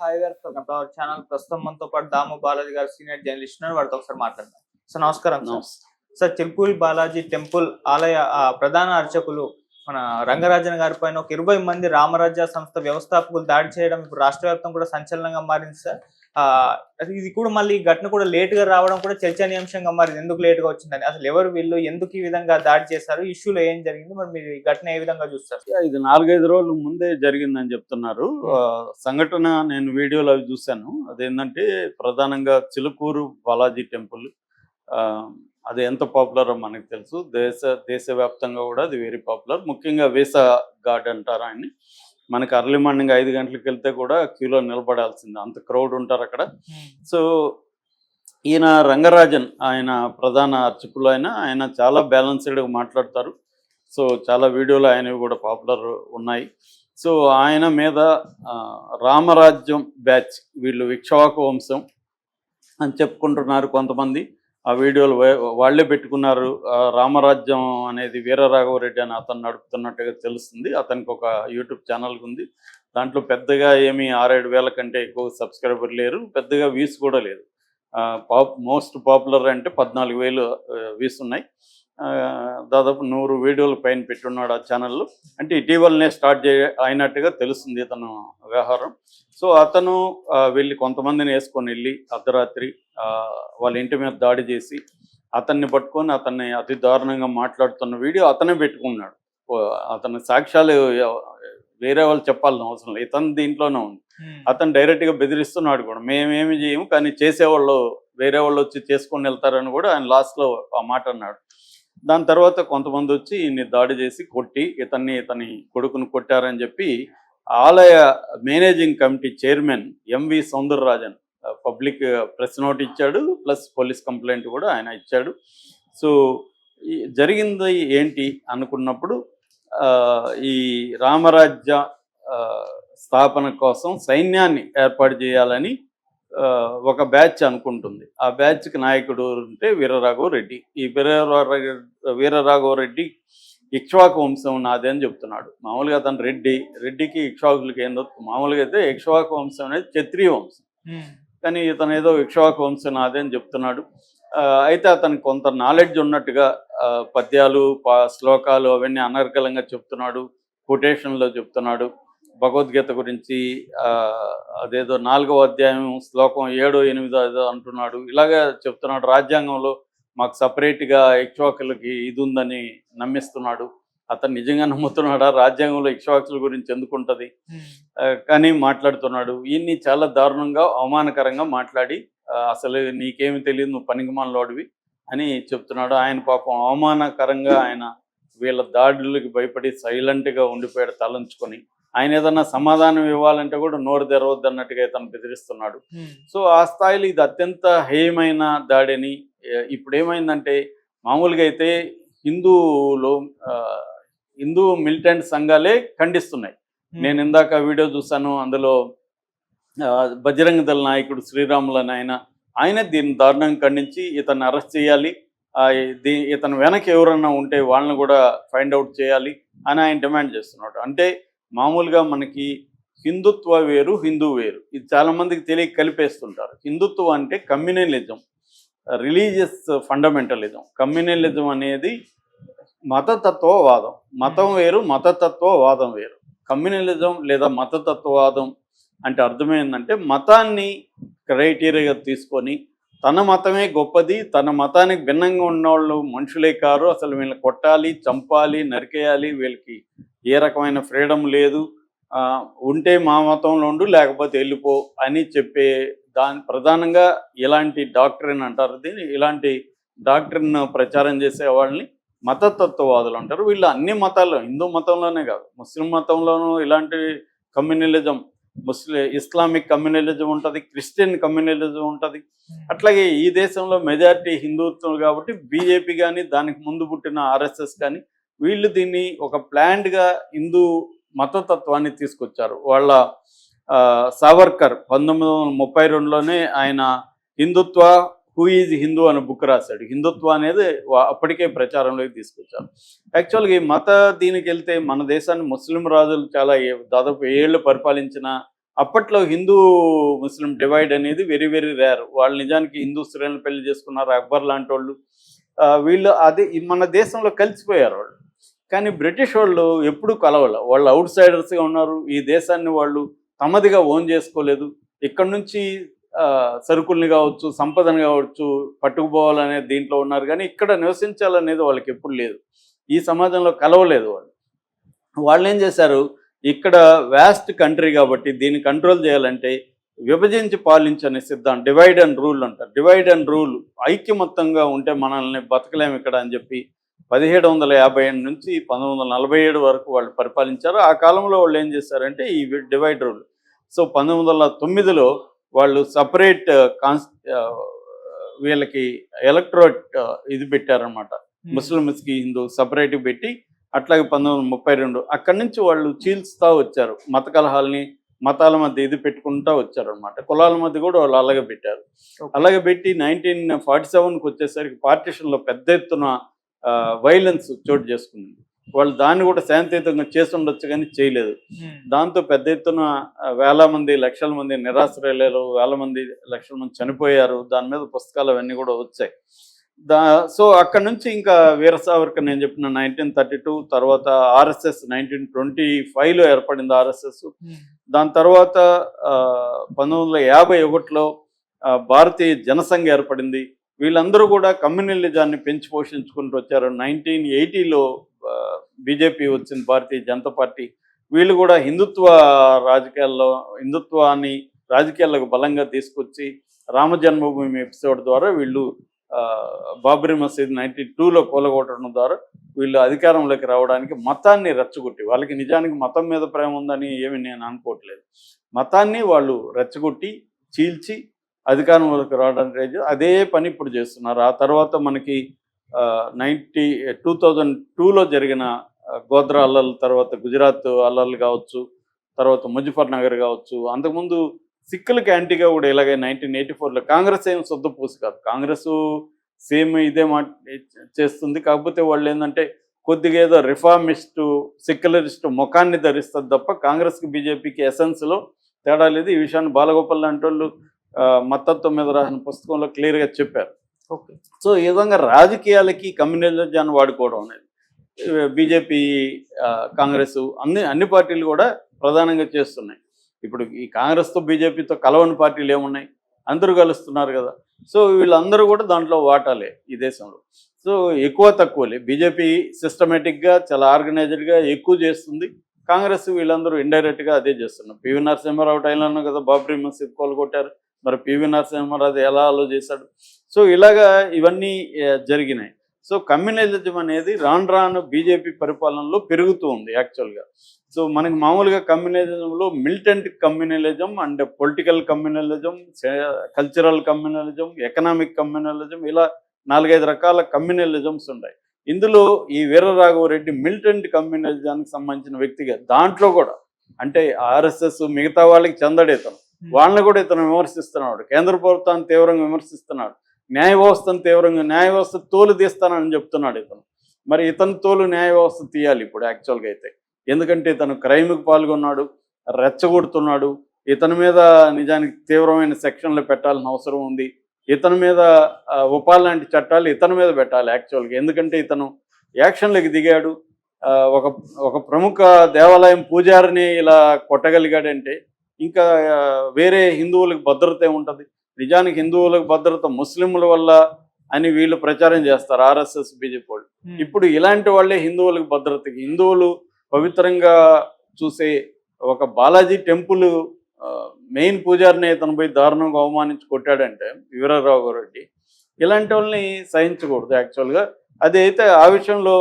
Hi గారు, welcome to our channel. ప్రస్తుతం మనతో పాటు దాము బాలాజీ గారు సీనియర్ జర్నలిస్ట్ ఉన్నారు. వారితో ఒకసారి మాట్లాడదాం. సార్ నమస్కారం. నమస్తే. సార్ చిలుకూరి బాలాజీ టెంపుల్ ఆలయ ప్రధాన అర్చకులు మన రంగరాజన్ గారి పైన ఒక 20 మంది రామరాజ్య సంస్థ వ్యవస్థాపకులు దాడి చేయడం ఇప్పుడు రాష్ట్ర వ్యాప్తం కూడా సంచలనంగా మారింది సార్. ఇది కూడా మళ్ళీ ఈ ఘటన కూడా లేట్ గా రావడం కూడా చర్చనీయాంశంగా మారింది. ఎందుకు లేట్ గా వచ్చిందని, అసలు ఎవరు వీళ్ళు, ఎందుకు ఈ విధంగా దాడి చేశారు, ఇష్యూలో ఏం జరిగింది, మరి మీరు ఈ ఘటన ఏ విధంగా చూస్తారు? ఇది 4-5 రోజుల ముందే జరిగిందని చెప్తున్నారు. సంఘటన నేను వీడియోలో అవి చూశాను. అదేంటంటే ప్రధానంగా చిలుకూరు బాలాజీ టెంపుల్. అది ఎంత పాపులరో మనకు తెలుసు. దేశవ్యాప్తంగా కూడా అది వెరీ పాపులర్. ముఖ్యంగా వీసా గార్డ్ అంటారు ఆయన్ని. మనకి అర్లీ మార్నింగ్ 5 గంటలకు వెళ్తే కూడా క్యూలో నిలబడాల్సింది, అంత క్రౌడ్ ఉంటారు అక్కడ. సో ఈయన రంగరాజన్, ఆయన ప్రధాన అర్చకులు. ఆయన చాలా బ్యాలెన్స్డ్గా మాట్లాడతారు. సో చాలా వీడియోలు ఆయనవి కూడా పాపులర్ ఉన్నాయి. సో ఆయన మీద రామరాజ్యం బ్యాచ్, వీళ్ళు ఇక్ష్వాకు వంశం అని చెప్పుకుంటున్నారు కొంతమంది. ఆ వీడియోలు వాళ్ళే పెట్టుకున్నారు. రామరాజ్యం అనేది వీరరాఘవరెడ్డి అని అతను నడుపుతున్నట్టుగా తెలుస్తుంది. అతనికి ఒక యూట్యూబ్ ఛానల్ ఉంది. దాంట్లో పెద్దగా ఏమీ 6-7 వేల కంటే ఎక్కువ సబ్స్క్రైబర్ లేరు, పెద్దగా వ్యూస్ కూడా లేదు. మోస్ట్ పాపులర్ అంటే 14,000 వ్యూస్ ఉన్నాయి. దాదాపు 100 వీడియోలు పైన పెట్టున్నాడు ఆ ఛానల్లో. అంటే ఇటీవలనే స్టార్ట్ అయినట్టుగా తెలుస్తుంది ఇతను వ్యవహారం. సో అతను వెళ్ళి కొంతమందిని వేసుకొని వెళ్ళి అర్ధరాత్రి వాళ్ళ ఇంటి మీద దాడి చేసి అతన్ని పట్టుకొని అతన్ని అతి దారుణంగా మాట్లాడుతున్న వీడియో అతనే పెట్టుకున్నాడు. అతని సాక్ష్యాలు వేరే వాళ్ళు చెప్పాలని అవసరం లేదు, ఇతను దీంట్లోనే ఉంది. అతను డైరెక్ట్గా బెదిరిస్తున్నాడు కూడా, మేమేమి చేయము కానీ చేసేవాళ్ళు వేరే వాళ్ళు వచ్చి చేసుకొని వెళ్తారని కూడా ఆయన లాస్ట్లో ఆ మాట అన్నాడు. దాని తర్వాత కొంతమంది వచ్చి ఈయన్ని దాడి చేసి కొట్టి ఇతని కొడుకును కొట్టారని చెప్పి ఆలయ managing committee chairman M V Soundararajan public press note ఇచ్చాడు, ప్లస్ పోలీస్ కంప్లైంట్ కూడా ఆయన ఇచ్చాడు. సో జరిగింది ఏంటి అనుకున్నప్పుడు ఈ రామరాజ్య స్థాపన కోసం సైన్యాన్ని ఏర్పాటు చేయాలని ఒక బ్యాచ్ అనుకుంటుంది. ఆ బ్యాచ్కి నాయకుడు అంటే వీరరాఘవరెడ్డి. ఈ వీరరాఘవరెడ్డి ఇక్ష్వాకు వంశం నాదే అని చెప్తున్నాడు. మామూలుగా అతను రెడ్డికి ఇక్ష్వాకులకి ఏందో, మామూలుగా అయితే ఇక్ష్వాకు వంశం అనేది క్షత్రియ వంశం, కానీ ఇతను ఏదో ఇక్ష్వాకు వంశం నాదే అని చెప్తున్నాడు. అయితే అతనికి కొంత నాలెడ్జ్ ఉన్నట్టుగా పద్యాలు శ్లోకాలు అవన్నీ అనర్గళంగా చెప్తున్నాడు, కొటేషన్లో చెప్తున్నాడు. భగవద్గీత గురించి అదేదో 4వ అధ్యాయం శ్లోకం 7, 8 అంటున్నాడు. ఇలాగా చెప్తున్నాడు. రాజ్యాంగంలో మాకు సపరేట్గా ఇక్ష్వాకులకి ఇది ఉందని నమ్మిస్తున్నాడు. అతను నిజంగా నమ్ముతున్నాడా? రాజ్యాంగంలో ఇక్ష్వాకుల గురించి ఎందుకు ఉంటుంది కానీ మాట్లాడుతున్నాడు. ఈయన్ని చాలా దారుణంగా అవమానకరంగా మాట్లాడి అసలు నీకేమి తెలియదు, నువ్వు పనికిమాలినోడివి అని చెప్తున్నాడు. ఆయన పాపం అవమానకరంగా ఆయన వీళ్ళ దాడులకి భయపడి సైలెంట్గా ఉండిపోయాడు తలంచుకొని. ఆయన ఏదన్నా సమాధానం ఇవ్వాలంటే కూడా నోరు తెరవద్దు అన్నట్టుగా ఇతను బెదిరిస్తున్నాడు. సో ఆ స్థాయిలో ఇది అత్యంత హేయమైన దాడిని. ఇప్పుడు ఏమైందంటే మామూలుగా అయితే హిందూ మిలిటెంట్ సంఘాలే ఖండిస్తున్నాయి. నేను ఇందాక వీడియో చూసాను, అందులో బజరంగ దళ నాయకుడు శ్రీరాములు అని ఆయన దీన్ని దారుణంగా ఖండించి ఇతన్ని అరెస్ట్ చేయాలి, ఇతను వెనక ఎవరన్నా ఉంటే వాళ్ళని కూడా ఫైండ్ అవుట్ చేయాలి అని ఆయన డిమాండ్ చేస్తున్నాడు. అంటే మామూలుగా మనకి హిందుత్వ వేరు, హిందూ వేరు, ఇది చాలామందికి తెలియక కలిపేస్తుంటారు. హిందుత్వం అంటే కమ్యూనలిజం, రిలీజియస్ ఫండమెంటలిజం. కమ్యూనలిజం అనేది మతతత్వవాదం. మతం వేరు, మతతత్వవాదం వేరు. కమ్యూనలిజం లేదా మతతత్వవాదం అంటే అర్థమైందంటే మతాన్ని క్రైటీరియాగా తీసుకొని తన మతమే గొప్పది, తన మతానికి భిన్నంగా ఉన్నవాళ్ళు మనుషులే కారు, అసలు వీళ్ళని కొట్టాలి, చంపాలి, నరికేయాలి, వీళ్ళకి ఏ రకమైన ఫ్రీడమ్ లేదు, ఉంటే మా మతంలో ఉండు లేకపోతే వెళ్ళిపో అని చెప్పే ప్రధానంగా ఇలాంటి డాక్ట్రిన్ అంటారు దీన్ని. ఇలాంటి డాక్ట్రిన్ ప్రచారం చేసే వాళ్ళని మతతత్వవాదులు అంటారు. వీళ్ళు అన్ని మతాల్లో, హిందూ మతంలోనే కాదు ముస్లిం మతంలోనూ ఇలాంటి కమ్యూనలిజం, ఇస్లామిక్ కమ్యూనలిజం ఉంటుంది, క్రిస్టియన్ కమ్యూనలిజం ఉంటుంది. అట్లాగే ఈ దేశంలో మెజారిటీ హిందుత్వం కాబట్టి బీజేపీ కానీ దానికి ముందు పుట్టిన ఆర్ఎస్ఎస్ కానీ వీళ్ళు దీన్ని ఒక ప్లాన్డ్గా హిందూ మతతత్వాన్ని తీసుకొచ్చారు. వాళ్ళ సావర్కర్ 1932లోనే ఆయన హిందుత్వ హూ ఈజ్ హిందూ అనే బుక్ రాశాడు. హిందుత్వ అనేది అప్పటికే ప్రచారంలోకి తీసుకొచ్చారు. యాక్చువల్గా ఈ దీనికి వెళ్తే మన దేశాన్ని ముస్లిం రాజులు చాలా దాదాపు 7 ఏళ్ళు పరిపాలించిన అప్పట్లో హిందూ ముస్లిం డివైడ్ అనేది వెరీ వెరీ రేర్. వాళ్ళు నిజానికి హిందూ స్త్రీలను పెళ్లి చేసుకున్నారు, అక్బర్ లాంటి వాళ్ళు. వీళ్ళు అది మన దేశంలో కలిసిపోయారు వాళ్ళు. కానీ బ్రిటిష్ వాళ్ళు ఎప్పుడూ కలవల. వాళ్ళు అవుట్ సైడర్స్గా ఉన్నారు. ఈ దేశాన్ని వాళ్ళు తమదిగా ఓన్ చేసుకోలేదు. ఇక్కడ నుంచి సరుకుల్ని కావచ్చు, సంపదను కావచ్చు పట్టుకుపోవాలనే దీంట్లో ఉన్నారు. కానీ ఇక్కడ నివసించాలనేది వాళ్ళకి ఎప్పుడు లేదు. ఈ సమాజంలో కలవలేదు వాళ్ళు. వాళ్ళు ఏం చేశారు, ఇక్కడ వ్యాస్ట్ కంట్రీ కాబట్టి దీన్ని కంట్రోల్ చేయాలంటే విభజించి పాలించనే సిద్ధాంతం, డివైడ్ అండ్ రూల్ అంటారు. డివైడ్ అండ్ రూల్, ఐక్యమత్తంగా ఉంటే మనల్ని బతకలేము ఇక్కడ అని చెప్పి 1758 నుంచి 1947 వరకు వాళ్ళు పరిపాలించారు. ఆ కాలంలో వాళ్ళు ఏం చేశారంటే ఈ డివైడ్ రూల్. సో 1909లో వాళ్ళు సపరేట్ వీళ్ళకి ఎలక్టోరేట్ ఇది పెట్టారనమాట. ముస్లిమ్స్కి హిందూ సపరేట్ పెట్టి అట్లాగే 1932 అక్కడి నుంచి వాళ్ళు చీల్చుతూ వచ్చారు. మత కలహాలని, మతాల మధ్య ఇది పెట్టుకుంటూ వచ్చారు అనమాట. కులాల మధ్య కూడా వాళ్ళు అలాగే పెట్టారు. అలాగే పెట్టి 1947కి వచ్చేసరికి పార్టీషన్లో పెద్ద ఎత్తున వైలెన్స్ చోటు చేసుకుంది. వాళ్ళు దాన్ని కూడా శాంతియుతంగా చేసి ఉండొచ్చు కానీ చేయలేదు. దాంతో పెద్ద ఎత్తున వేల మంది, లక్షల మంది నిరాశ్రయాలు, వేల మంది, లక్షల మంది చనిపోయారు. దాని మీద పుస్తకాలు అవన్నీ కూడా వచ్చాయి. సో అక్కడ నుంచి ఇంకా వీర సావర్కర్ నేను చెప్పిన 1932, తర్వాత ఆర్ఎస్ఎస్ 1925లో ఏర్పడింది ఆర్ఎస్ఎస్. దాని తర్వాత 1951లో భారతీయ జనసంఘ్ ఏర్పడింది. వీళ్ళందరూ కూడా కమ్యూనలిజాన్ని పెంచి పోషించుకుంటూ వచ్చారు. 1980లో బీజేపీ వచ్చింది, భారతీయ జనతా పార్టీ. వీళ్ళు కూడా హిందుత్వాన్ని రాజకీయాలకు బలంగా తీసుకొచ్చి రామ జన్మభూమి ఎపిసోడ్ ద్వారా వీళ్ళు బాబ్రీ మసీద్ 1992లో కూలగొట్టడం ద్వారా వీళ్ళు అధికారంలోకి రావడానికి మతాన్ని రెచ్చగొట్టి, వాళ్ళకి నిజానికి మతం మీద ప్రేమ ఉందని ఏమి నేను అనుకోవట్లేదు, మతాన్ని వాళ్ళు రెచ్చగొట్టి చీల్చి అధికారంలోకి రావడానికి అదే పని ఇప్పుడు చేస్తున్నారు. ఆ తర్వాత మనకి 2002లో జరిగిన గోద్రా అల్లర్ల తర్వాత గుజరాత్ అల్లర్లు కావచ్చు, తర్వాత ముజఫర్ నగర్ కావచ్చు, అంతకుముందు సిక్కులకి యాంటీగా కూడా ఇలాగే 1984లో కాంగ్రెస్ ఏం శుద్ధపూసి కాదు. కాంగ్రెస్ సేమ్ ఇదే మాట చేస్తుంది. కాకపోతే వాళ్ళు ఏంటంటే కొద్దిగా ఏదో రిఫార్మిస్టు, సెక్యులరిస్టు ముఖాన్ని ధరిస్తుంది తప్ప కాంగ్రెస్కి బీజేపీకి ఎసెన్స్లో తేడా లేదు. ఈ విషయాన్ని బాలగోపాల్ లాంటి వాళ్ళు మతత్వం మీద రాసిన పుస్తకంలో క్లియర్గా చెప్పారు. సో ఈ విధంగా రాజకీయాలకి కమ్యూనలిజాన్ని వాడుకోవడం అనేది బీజేపీ, కాంగ్రెస్ అన్ని పార్టీలు కూడా ప్రధానంగా చేస్తున్నాయి. ఇప్పుడు ఈ కాంగ్రెస్తో బీజేపీతో కలవని పార్టీలు ఏమున్నాయి, అందరూ కలుస్తున్నారు కదా. సో వీళ్ళందరూ కూడా దాంట్లో వాటాలే ఈ దేశంలో. సో ఎక్కువ తక్కువలే. బీజేపీ సిస్టమేటిక్గా చాలా ఆర్గనైజ్డ్గా ఎక్కువ చేస్తుంది. కాంగ్రెస్ వీళ్ళందరూ ఇండైరెక్ట్గా అదే చేస్తున్నారు. పివి నరసింహారావు టైంలో కదా బాబ్రీ మసీద్ కోలుకొట్టారు. మరి పివి నరసింహారావు ఎలా అలో చేశాడు. సో ఇలాగా ఇవన్నీ జరిగినాయి. సో కమ్యూనలిజం అనేది రాను రాను బీజేపీ పరిపాలనలో పెరుగుతూ ఉంది యాక్చువల్గా. సో మనకి మామూలుగా కమ్యూనలిజంలో militant communalism and political communalism, cultural communalism, economic communalism, ఇలా 4-5 రకాల కమ్యూనలిజమ్స్ ఉన్నాయి. ఇందులో ఈ వీరరాఘవరెడ్డి మిలిటెంట్ కమ్యూనలిజానికి సంబంధించిన వ్యక్తిగా, దాంట్లో కూడా అంటే ఆర్ఎస్ఎస్ మిగతా వాళ్ళకి చెందడేతను, వాళ్ళని కూడా ఇతను విమర్శిస్తున్నాడు. కేంద్ర ప్రభుత్వాన్ని తీవ్రంగా విమర్శిస్తున్నాడు. న్యాయ వ్యవస్థను తీవ్రంగా, న్యాయ వ్యవస్థ తోలు తీస్తానని చెప్తున్నాడు ఇతను. మరి ఇతను తోలు న్యాయ వ్యవస్థ తీయాలి ఇప్పుడు యాక్చువల్గా అయితే. ఎందుకంటే ఇతను క్రైమ్కి పాల్గొన్నాడు, రెచ్చగొడుతున్నాడు. ఇతని మీద నిజానికి తీవ్రమైన సెక్షన్లు పెట్టాల్సిన అవసరం ఉంది. ఇతని మీద ఉపాధి లాంటి చట్టాలు ఇతని మీద పెట్టాలి యాక్చువల్గా. ఎందుకంటే ఇతను యాక్షన్లకు దిగాడు. ఒక ప్రముఖ దేవాలయం పూజారిని ఇలా కొట్టగలిగాడంటే ఇంకా వేరే హిందువులకు భద్రత ఏముంటుంది? నిజానికి హిందువులకు భద్రత ముస్లింల వల్ల అని వీళ్ళు ప్రచారం చేస్తారు ఆర్ఎస్ఎస్, బీజేపీ వాళ్ళు. ఇప్పుడు ఇలాంటి వాళ్ళే హిందువులకు భద్రతకి, హిందువులు పవిత్రంగా చూసే ఒక బాలాజీ టెంపుల్ మెయిన్ పూజారిని ఇతను పోయి దారుణంగా అవమానించి కొట్టాడంటే వీరరాఘవరెడ్డి, ఇలాంటి వాళ్ళని సహించకూడదు యాక్చువల్గా. అది అయితే ఆ విషయంలో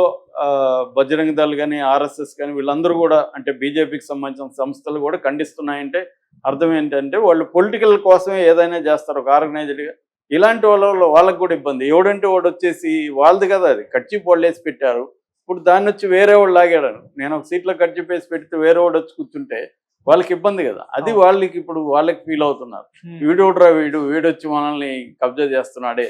బజరంగ దళ్ కానీ ఆర్ఎస్ఎస్ కానీ వీళ్ళందరూ కూడా, అంటే బీజేపీకి సంబంధించిన సంస్థలు కూడా ఖండిస్తున్నాయంటే అర్థం ఏంటంటే వాళ్ళు పొలిటికల్ కోసమే ఏదైనా చేస్తారు ఒక ఆర్గనైజ్డ్గా. ఇలాంటి వాళ్ళకు కూడా ఇబ్బంది. ఎవడంటే వాడు వచ్చేసి వాళ్ళది కదా, అది కర్చీఫ్ వాళ్ళు వేసి పెట్టారు. ఇప్పుడు దాన్ని వచ్చి వేరే వాడు లాగాడు. నేను ఒక సీట్లో కర్చీఫ్ వేసి పెడితే వేరే వాడు వచ్చి కూర్చుంటే వాళ్ళకి ఇబ్బంది కదా. అది వాళ్ళకి ఇప్పుడు వాళ్ళకి ఫీల్ అవుతున్నారు. వీడోడ్రా వీడొచ్చి మనల్ని కబ్జా చేస్తున్నాడే